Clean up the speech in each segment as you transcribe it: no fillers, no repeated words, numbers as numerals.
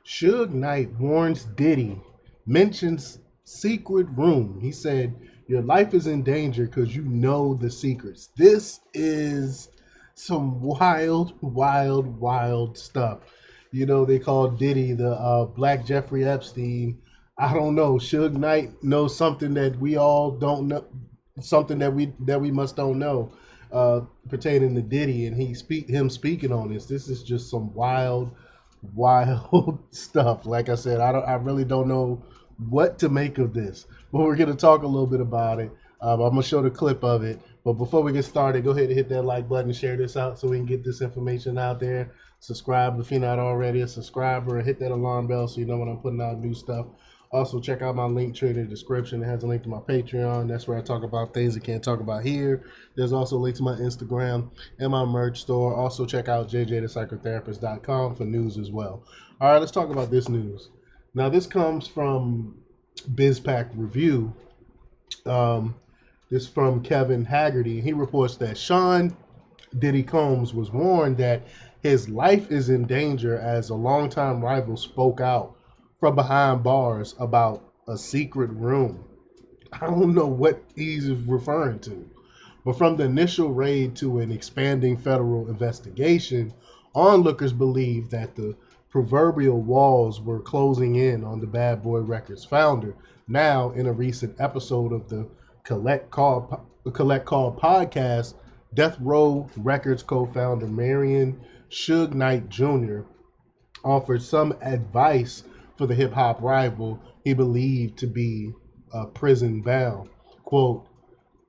Suge Knight warns Diddy, mentions secret room. He said, "Your life is in danger because you know the secrets." This is some wild, wild, wild stuff. You know, they call Diddy the Black Jeffrey Epstein. I don't know. Suge Knight knows something that we all don't know, something that we must don't know pertaining to Diddy, and him speaking on this. This is just some wild, wild stuff. Like I said, I really don't know what to make of this, but we're gonna talk a little bit about it. I'm gonna show the clip of it, but before we get started, go ahead and hit that like button and share this out so we can get this information out there. Subscribe if you're not already a subscriber, and hit that alarm bell so you know when I'm putting out new stuff. Also, check out my link tree in the description. It has a link to my Patreon. That's where I talk about things I can't talk about here. There's also a link to my Instagram and my merch store. Also, check out jjthepsychotherapist.com for news as well. All right, let's talk about this news. Now, this comes from BizPack Review. This is from Kevin Haggerty. He reports that Sean Diddy Combs was warned that his life is in danger as a longtime rival spoke out from behind bars about a secret room. I don't know what he's referring to, but from the initial raid to an expanding federal investigation, onlookers believe that the proverbial walls were closing in on the Bad Boy Records founder. Now, in a recent episode of the Collect Call podcast, Death Row Records co-founder Marion Suge Knight Jr. offered some advice for the hip-hop rival he believed to be prison bound. Quote,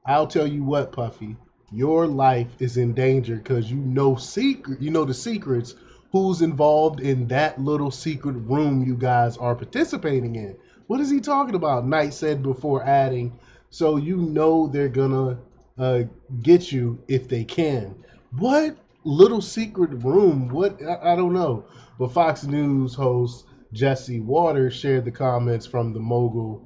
"I'll tell you what, Puffy, your life is in danger because you know the secrets, who's involved in that little secret room you guys are participating in." What is he talking about? Knight said before adding, "So you know they're gonna get you if they can." What little secret room? What? I don't know. But Fox News host Jesse Waters shared the comments from the mogul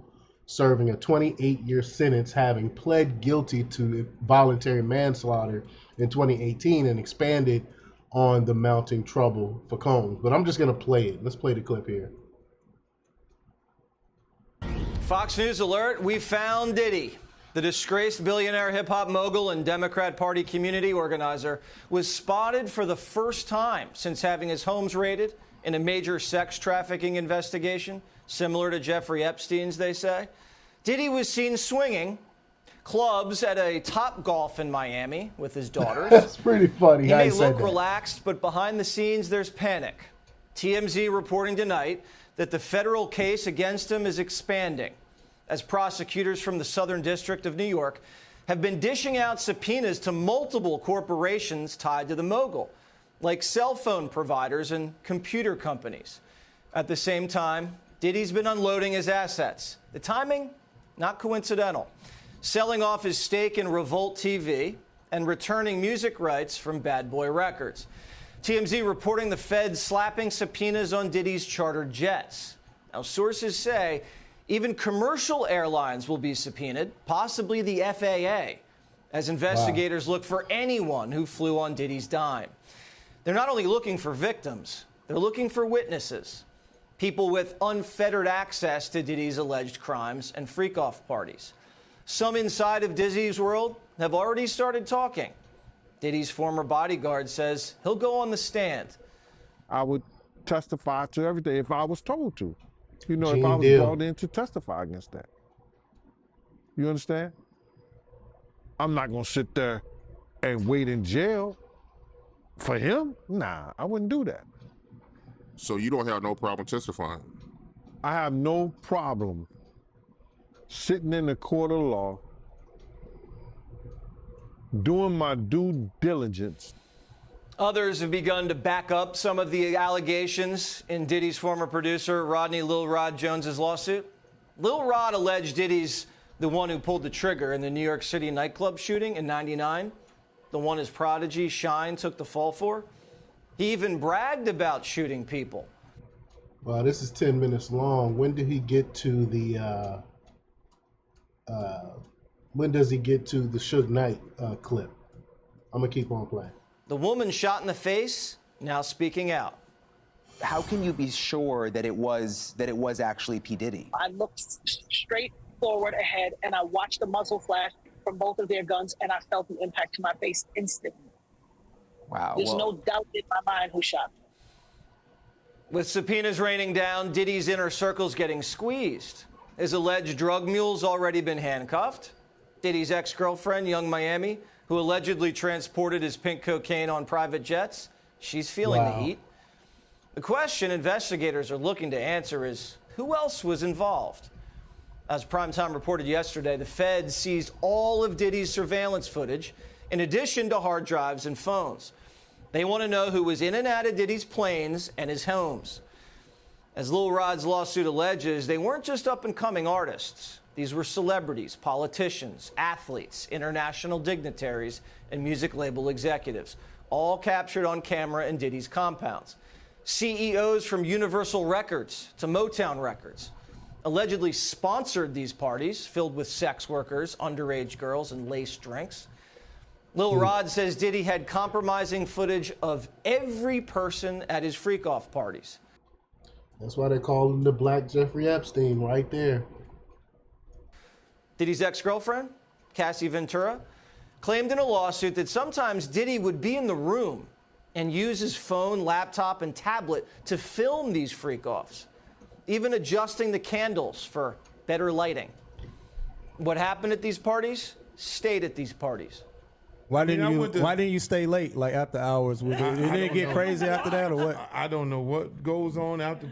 serving a 28-year sentence, having pled guilty to voluntary manslaughter in 2018 and expanded on the mounting trouble for Combs. But I'm just going to play it. Let's play the clip here. Fox News alert, we found Diddy. The disgraced billionaire hip-hop mogul and Democrat Party community organizer was spotted for the first time since having his homes raided in a major sex trafficking investigation, similar to Jeffrey Epstein's, they say. Diddy was seen swinging clubs at a Topgolf in Miami with his daughters. That's pretty funny. He may look relaxed, but behind the scenes, there's panic. TMZ reporting tonight that the federal case against him is expanding as prosecutors from the Southern District of New York have been dishing out subpoenas to multiple corporations tied to the mogul, like cell phone providers and computer companies. At the same time, Diddy's been unloading his assets. The timing, not coincidental. Selling off his stake in Revolt TV and returning music rights from Bad Boy Records. TMZ reporting the Fed slapping subpoenas on Diddy's chartered jets. Now, sources say even commercial airlines will be subpoenaed, possibly the FAA, as investigators look for anyone who flew on Diddy's dime. They're not only looking for victims, they're looking for witnesses, people with unfettered access to Diddy's alleged crimes and freak-off parties. Some inside of Diddy's world have already started talking. Diddy's former bodyguard says he'll go on the stand. I would testify to everything if I was told to. You know, Gene if I was Deal. brought in to testify against that. You understand? I'm not going to sit there and wait in jail for him. Nah, I wouldn't do that. So you don't have no problem testifying? I have no problem sitting in the court of law, doing my due diligence. Others have begun to back up some of the allegations in Diddy's former producer, Rodney Lil Rod Jones's lawsuit. Lil Rod alleged Diddy's the one who pulled the trigger in the New York City nightclub shooting in '99, the one his prodigy, Shine, took the fall for. He even bragged about shooting people. Wow, this is 10 minutes long. When did he get to the, when does he get to the Suge Knight clip? I'm going to keep on playing. The woman shot in the face, now speaking out. How can you be sure that it was actually P. Diddy? I looked straight forward ahead and I watched the muzzle flash from both of their guns and I felt the impact to my face instantly. Wow. There's no doubt in my mind who shot me. With subpoenas raining down, Diddy's inner circle's getting squeezed. His alleged drug mule's already been handcuffed. Diddy's ex-girlfriend, Young Miami, who allegedly transported his pink cocaine on private jets, she's feeling the heat. The question investigators are looking to answer is, who else was involved? As Primetime reported yesterday, the feds seized all of Diddy's surveillance footage, in addition to hard drives and phones. They want to know who was in and out of Diddy's planes and his homes. As Lil Rod's lawsuit alleges, they weren't just up-and-coming artists. These were celebrities, politicians, athletes, international dignitaries, and music label executives, all captured on camera in Diddy's compounds. CEOs from Universal Records to Motown Records allegedly sponsored these parties filled with sex workers, underage girls, and laced drinks. Lil Rod says Diddy had compromising footage of every person at his freak-off parties. That's why they call him the Black Jeffrey Epstein right there. Diddy's ex-girlfriend, Cassie Ventura, claimed in a lawsuit that sometimes Diddy would be in the room and use his phone, laptop, and tablet to film these freak-offs, even adjusting the candles for better lighting. What happened at these parties stayed at these parties. Why didn't you stay late, like after hours? Did it get crazy after that, or what? I don't know what goes on after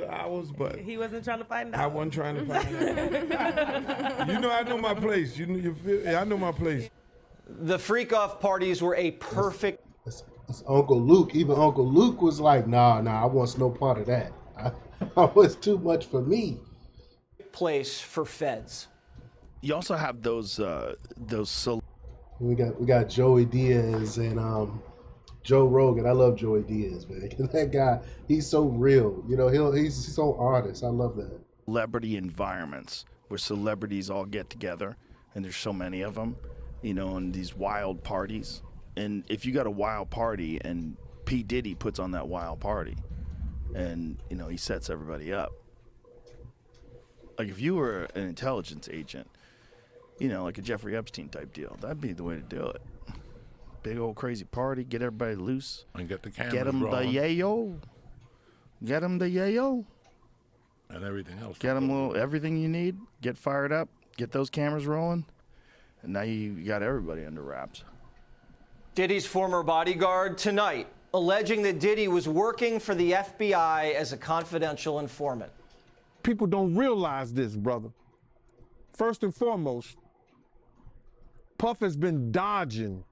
hours, but he wasn't trying to find out. I wasn't trying to find out. I know my place. I know my place. The freak-off parties were a perfect. It's Uncle Luke. Even Uncle Luke was like, nah, I want no part of that. I was too much for me. Place for feds. You also have those. We got Joey Diaz and Joe Rogan. I love Joey Diaz, man. That guy, he's so real. He's so honest. I love that. Celebrity environments where celebrities all get together, and there's so many of them, in these wild parties. And if you got a wild party and P. Diddy puts on that wild party, and he sets everybody up. Like if you were an intelligence agent, like a Jeffrey Epstein type deal, that'd be the way to do it. Big old crazy party, get everybody loose, And get the cameras get them rolling. the yayo, And everything else. get them everything you need, get fired up, get those cameras rolling, and now you got everybody under wraps. Diddy's former bodyguard tonight alleging that Diddy was working for the FBI as a confidential informant. People don't realize this, brother. First and foremost, Puff has been dodging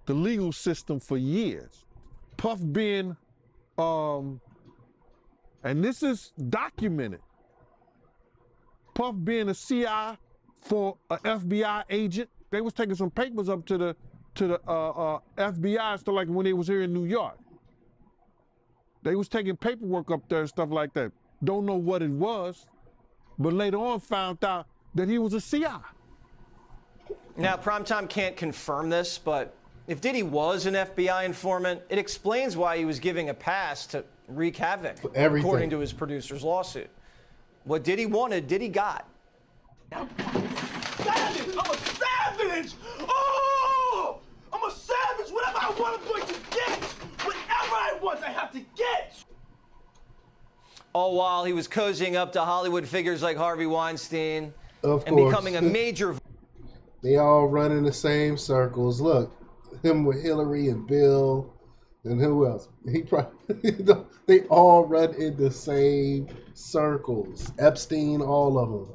the legal system for years. Puff being, and this is documented, Puff being a CI for an FBI agent. They was taking some papers up to the FBI, so like when they was here in New York. They was taking paperwork up there and stuff like that. Don't know what it was, but later on found out that he was a CI. Now, Primetime can't confirm this, but if Diddy was an FBI informant, it explains why he was giving a pass to wreak havoc, according to his producer's lawsuit. What Diddy wanted, Diddy got. Savage! I'm a savage! Oh! I'm a savage! Whatever I want, I'm going to get! Whatever I want, I have to get! All while he was cozying up to Hollywood figures like Harvey Weinstein Of and course. becoming a major. They all run in the same circles. Look, him with Hillary and Bill, and who else? They all run in the same circles. Epstein, all of them.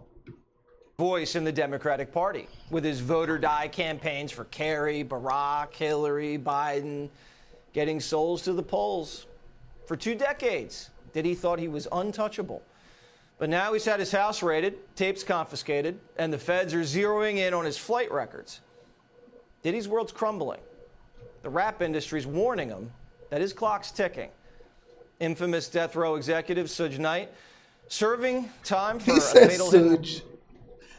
Voice in the Democratic Party with his vote or die campaigns for Kerry, Barack, Hillary, Biden, getting souls to the polls. For 2 decades, Diddy thought he was untouchable. But now he's had his house raided, tapes confiscated, and the feds are zeroing in on his flight records. Diddy's world's crumbling. The rap industry's warning him that his clock's ticking. Infamous death row executive Suge Knight serving time for a fatal hit.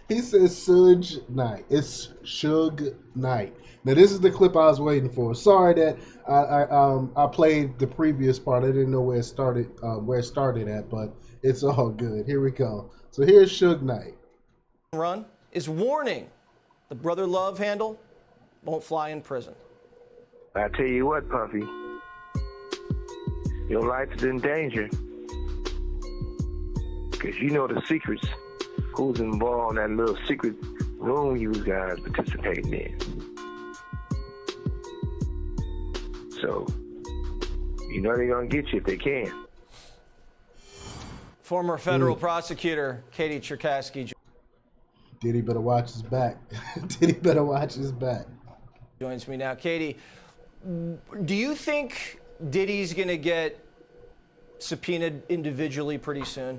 He says Suge Knight. It's Suge Knight. Now this is the clip I was waiting for. Sorry that I played the previous part. I didn't know where it started at, but it's all good. Here we go. So here's Suge Knight. Run is warning the Brother Love handle won't fly in prison. I tell you what, Puffy, your life is in danger. Because you know the secrets, who's involved in that little secret room you guys participating in. So, you know they're going to get you if they can. Former federal prosecutor Katie Cherkasky Diddy better watch his back. Diddy better watch his back. joins me now. Katie, do you think Diddy's going to get subpoenaed individually pretty soon?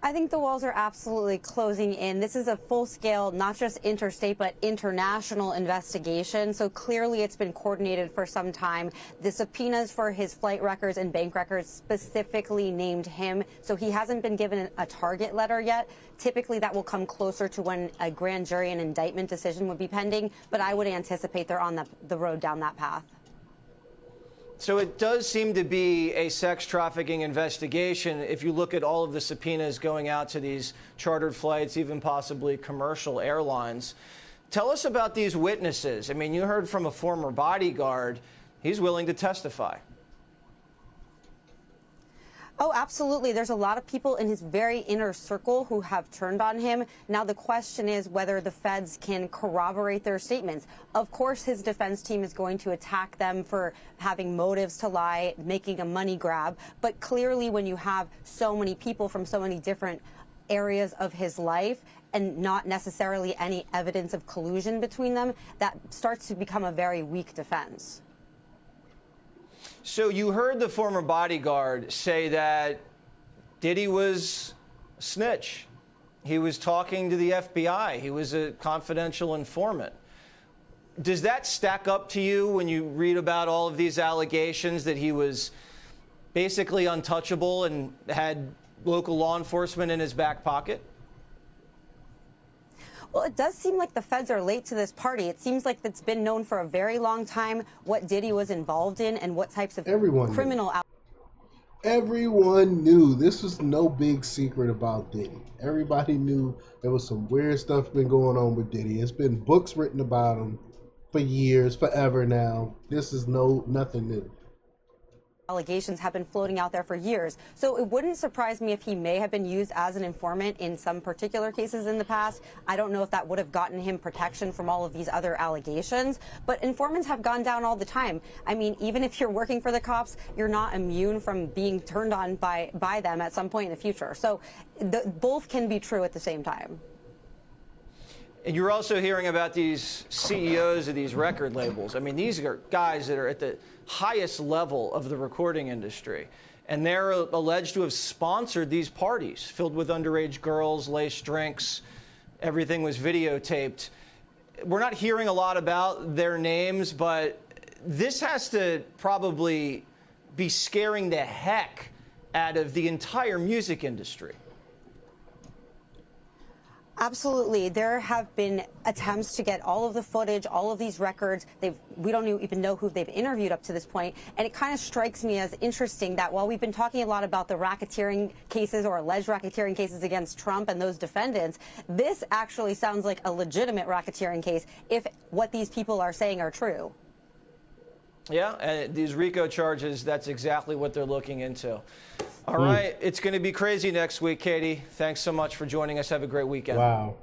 I think the walls are absolutely closing in. This is a full-scale, not just interstate, but international investigation. So clearly it's been coordinated for some time. The subpoenas for his flight records and bank records specifically named him. So he hasn't been given a target letter yet. Typically that will come closer to when a grand jury and indictment decision would be pending. But I would anticipate they're on the road down that path. So it does seem to be a sex trafficking investigation if you look at all of the subpoenas going out to these chartered flights, even possibly commercial airlines. Tell us about these witnesses. I mean, you heard from a former bodyguard. He's willing to testify. Oh, absolutely. There's a lot of people in his very inner circle who have turned on him. Now, the question is whether the feds can corroborate their statements. Of course, his defense team is going to attack them for having motives to lie, making a money grab. But clearly, when you have so many people from so many different areas of his life and not necessarily any evidence of collusion between them, that starts to become a very weak defense. So you heard the former bodyguard say that Diddy was a snitch. He was talking to the FBI. He was a confidential informant. Does that stack up to you when you read about all of these allegations that he was basically untouchable and had local law enforcement in his back pocket? Well, it does seem like the feds are late to this party. It seems like it's been known for a very long time what Diddy was involved in and what types of criminal. Everyone knew. This was no big secret about Diddy. Everybody knew there was some weird stuff been going on with Diddy. It's been books written about him for years, forever now. This is nothing new. Allegations have been floating out there for years. So it wouldn't surprise me if he may have been used as an informant in some particular cases in the past. I don't know if that would have gotten him protection from all of these other allegations, but informants have gone down all the time. I mean, even if you're working for the cops, you're not immune from being turned on by them at some point in the future. So both can be true at the same time. And you're also hearing about these CEOs of these record labels. I mean, these are guys that are at the highest level of the recording industry. And they're alleged to have sponsored these parties filled with underage girls, laced drinks. Everything was videotaped. We're not hearing a lot about their names, but this has to probably be scaring the heck out of the entire music industry. Absolutely. There have been attempts to get all of the footage, all of these records. We don't even know who they've interviewed up to this point. And it kind of strikes me as interesting that while we've been talking a lot about the racketeering cases or alleged racketeering cases against Trump and those defendants, this actually sounds like a legitimate racketeering case if what these people are saying are true. Yeah, and these RICO charges, that's exactly what they're looking into. All right, it's going to be crazy next week, Katie. Thanks so much for joining us. Have a great weekend. Wow.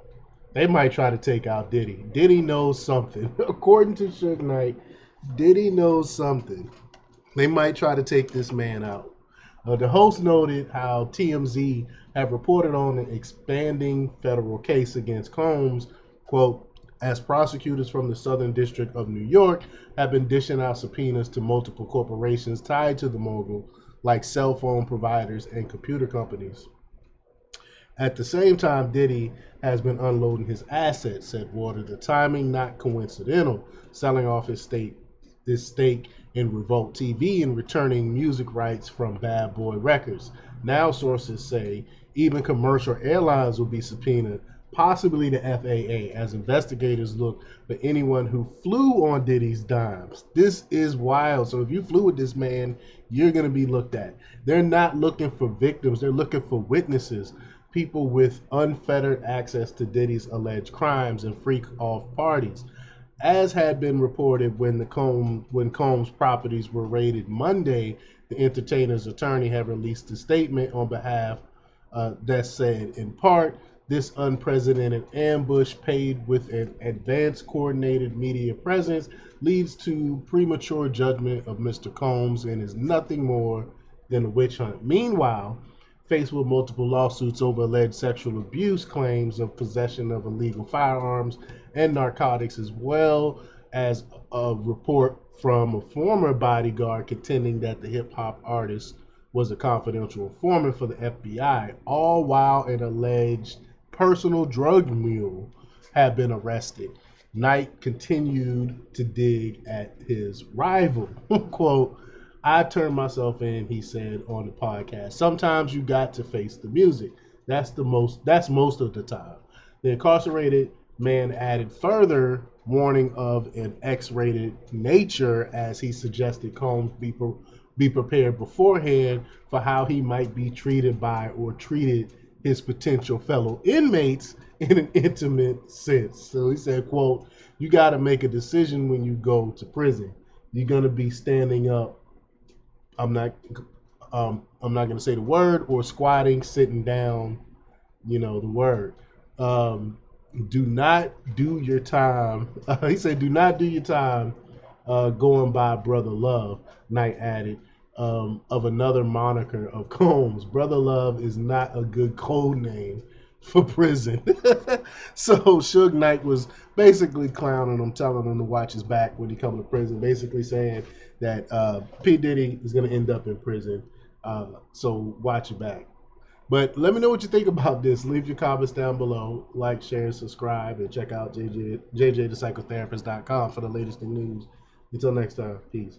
They might try to take out Diddy. Diddy knows something. According to Suge Knight, Diddy knows something. They might try to take this man out. The host noted how TMZ have reported on an expanding federal case against Combs, quote, as prosecutors from the Southern District of New York have been dishing out subpoenas to multiple corporations tied to the mogul, like cell phone providers and computer companies. At the same time, Diddy has been unloading his assets, said Water. The timing not coincidental, selling off his stake in Revolt TV and returning music rights from Bad Boy Records. Now sources say even commercial airlines will be subpoenaed, possibly the FAA, as investigators look for anyone who flew on Diddy's dimes. This is wild. So if you flew with this man, you're going to be looked at. They're not looking for victims. They're looking for witnesses, people with unfettered access to Diddy's alleged crimes and freak-off parties. As had been reported when Combs' properties were raided Monday, the entertainer's attorney had released a statement on behalf that said, in part, this unprecedented ambush paid with an advanced coordinated media presence leads to premature judgment of Mr. Combs and is nothing more than a witch hunt. Meanwhile, faced with multiple lawsuits over alleged sexual abuse claims of possession of illegal firearms and narcotics, as well as a report from a former bodyguard contending that the hip-hop artist was a confidential informant for the FBI, all while an alleged personal drug mule had been arrested. Knight continued to dig at his rival. Quote, I turned myself in, he said on the podcast. Sometimes you got to face the music. That's most of the time. The incarcerated man added further warning of an X-rated nature as he suggested Combs be prepared beforehand for how he might be treated by or treated his potential fellow inmates in an intimate sense. So he said, quote, you got to make a decision when you go to prison. You're going to be standing up. I'm not going to say the word, or squatting, sitting down, the word. Do not do your time. He said, do not do your time going by Brother Love, Knight added, of another moniker of Combs. Brother Love is not a good code name for prison. So Suge Knight was basically clowning him, telling him to watch his back when he come to prison, basically saying that P. Diddy is going to end up in prison. So watch your back. But let me know what you think about this. Leave your comments down below. Like, share, and subscribe, and check out JJthepsychotherapist.com for the latest in news. Until next time, peace.